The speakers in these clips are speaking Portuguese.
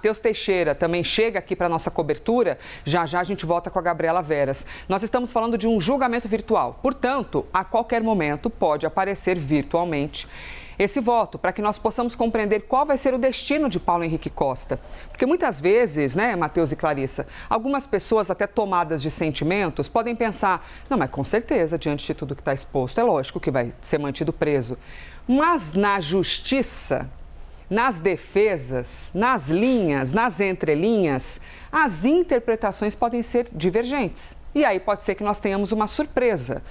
Matheus Teixeira também chega aqui para a nossa cobertura. Já já a gente volta com a Gabriela Veras. Nós estamos falando de um julgamento virtual. Portanto, a qualquer momento pode aparecer virtualmente esse voto, para que nós possamos compreender qual vai ser o destino de Paulo Henrique Costa. Porque muitas vezes, né, Matheus e Clarissa, algumas pessoas até tomadas de sentimentos podem pensar, não, mas com certeza, diante de tudo que está exposto, é lógico que vai ser mantido preso. Mas na justiça, nas defesas, nas linhas, nas entrelinhas, as interpretações podem ser divergentes. E aí pode ser que nós tenhamos uma surpresa.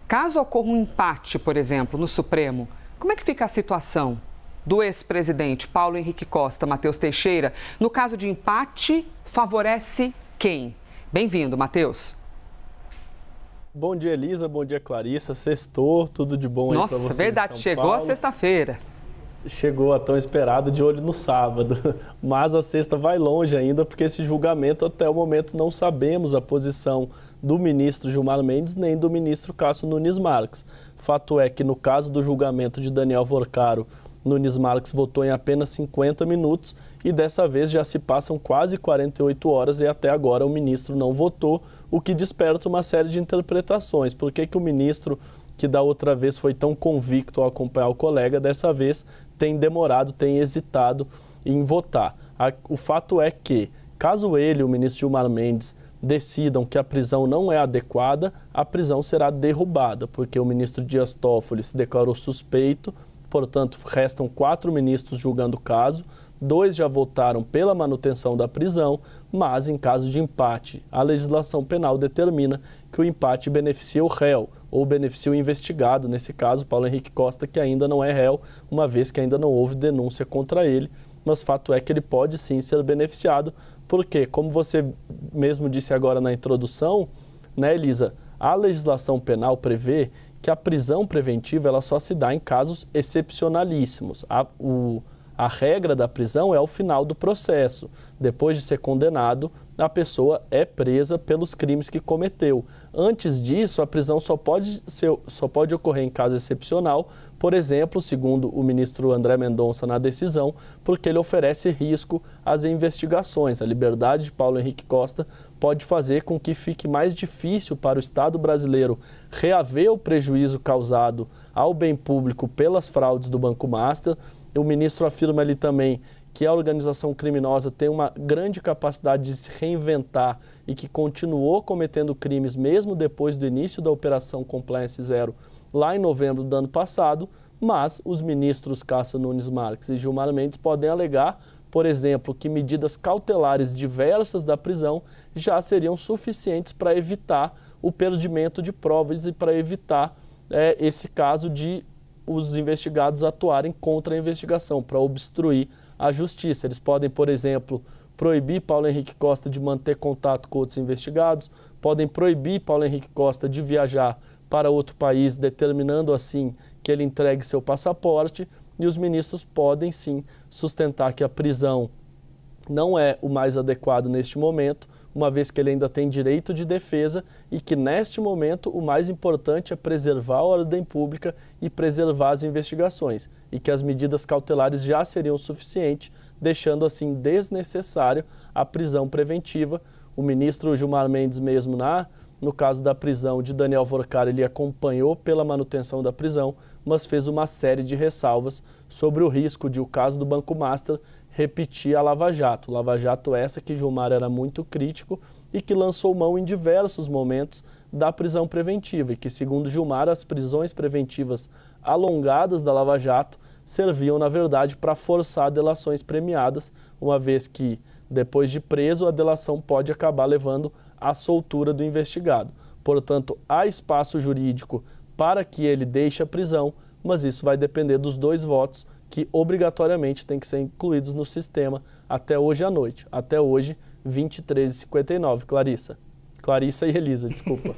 Caso ocorra um empate, por exemplo, no Supremo, como é que fica a situação do ex-presidente Paulo Henrique Costa, Matheus Teixeira? No caso de empate, favorece quem? Bem-vindo, Matheus. Bom dia, Elisa. Bom dia, Clarissa. Sextou, tudo de bom aí para vocês. Nossa, verdade, chegou a sexta-feira. Chegou a tão esperado, de olho no sábado. Mas a sexta vai longe ainda, porque esse julgamento, até o momento, não sabemos a posição do ministro Gilmar Mendes nem do ministro Cássio Nunes Marques. Fato é que no caso do julgamento de Daniel Vorcaro, Nunes Marques votou em apenas 50 minutos e dessa vez já se passam quase 48 horas e até agora o ministro não votou, o que desperta uma série de interpretações. Por que o ministro, que da outra vez foi tão convicto ao acompanhar o colega, dessa vez tem demorado, tem hesitado em votar? O fato é que, caso ele, o ministro Gilmar Mendes, decidam que a prisão não é adequada, a prisão será derrubada, porque o ministro Dias Toffoli se declarou suspeito, portanto, restam 4 ministros julgando o caso, 2 já votaram pela manutenção da prisão, mas em caso de empate, a legislação penal determina que o empate beneficia o réu, ou beneficia o investigado, nesse caso, Paulo Henrique Costa, que ainda não é réu, uma vez que ainda não houve denúncia contra ele, mas fato é que ele pode sim ser beneficiado, porque, como você mesmo disse agora na introdução, né, Elisa, a legislação penal prevê que a prisão preventiva ela só se dá em casos excepcionalíssimos. A regra da prisão é ao final do processo. Depois de ser condenado, a pessoa é presa pelos crimes que cometeu. Antes disso, a prisão só pode ocorrer em caso excepcional, por exemplo, segundo o ministro André Mendonça na decisão, porque ele oferece risco às investigações. A liberdade de Paulo Henrique Costa pode fazer com que fique mais difícil para o Estado brasileiro reaver o prejuízo causado ao bem público pelas fraudes do Banco Master. O ministro afirma ali também que a organização criminosa tem uma grande capacidade de se reinventar e que continuou cometendo crimes mesmo depois do início da Operação Compliance Zero, lá em novembro do ano passado, mas os ministros Cássio Nunes Marques e Gilmar Mendes podem alegar, por exemplo, que medidas cautelares diversas da prisão já seriam suficientes para evitar o perdimento de provas e para evitar esse caso de os investigados atuarem contra a investigação, para obstruir a justiça. Eles podem, por exemplo, proibir Paulo Henrique Costa de manter contato com outros investigados, podem proibir Paulo Henrique Costa de viajar para outro país, determinando assim que ele entregue seu passaporte, e os ministros podem sim sustentar que a prisão não é o mais adequado neste momento, uma vez que ele ainda tem direito de defesa e que, neste momento, o mais importante é preservar a ordem pública e preservar as investigações, e que as medidas cautelares já seriam suficientes, deixando, assim, desnecessário a prisão preventiva. O ministro Gilmar Mendes mesmo, no caso da prisão de Daniel Vorcaro, ele acompanhou pela manutenção da prisão, mas fez uma série de ressalvas sobre o risco de o caso do Banco Master repetir a Lava Jato. Lava Jato essa que Gilmar era muito crítico e que lançou mão em diversos momentos da prisão preventiva e que, segundo Gilmar, as prisões preventivas alongadas da Lava Jato serviam, na verdade, para forçar delações premiadas, uma vez que, depois de preso, a delação pode acabar levando à soltura do investigado. Portanto, há espaço jurídico para que ele deixe a prisão, mas isso vai depender dos 2 votos que obrigatoriamente têm que ser incluídos no sistema até hoje à noite. Até hoje, 23h59. Clarissa. Clarissa e Elisa, desculpa.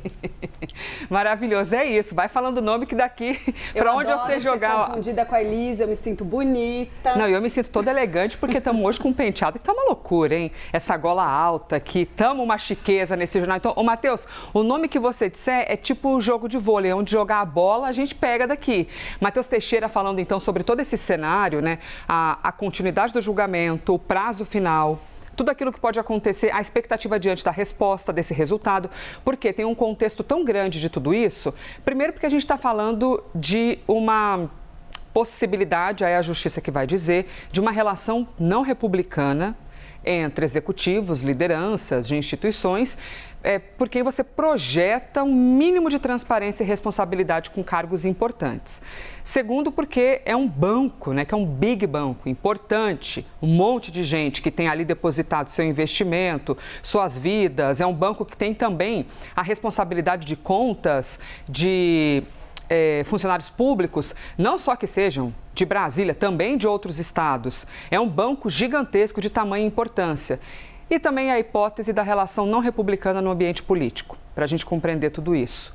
Maravilhoso, é isso. Vai falando o nome que daqui, para onde você jogar. Eu confundida com a Elisa, eu me sinto bonita. Não, eu me sinto toda elegante porque estamos hoje com um penteado que tá uma loucura, hein? Essa gola alta aqui, estamos uma chiqueza nesse jornal. Então, ô Matheus, o nome que você disser é tipo jogo de vôlei, onde jogar a bola a gente pega daqui. Matheus Teixeira falando então sobre todo esse cenário, né? A continuidade do julgamento, o prazo final. Tudo aquilo que pode acontecer, a expectativa diante da resposta desse resultado, porque tem um contexto tão grande de tudo isso. Primeiro porque a gente está falando de uma possibilidade, aí é a justiça que vai dizer, de uma relação não republicana entre executivos, lideranças de instituições, por quem você projeta um mínimo de transparência e responsabilidade com cargos importantes. Segundo, porque é um banco, né, que é um big banco, importante, um monte de gente que tem ali depositado seu investimento, suas vidas. É um banco que tem também a responsabilidade de contas de funcionários públicos, não só que sejam de Brasília, também de outros estados. É um banco gigantesco de tamanha importância. E também a hipótese da relação não republicana no ambiente político, para a gente compreender tudo isso.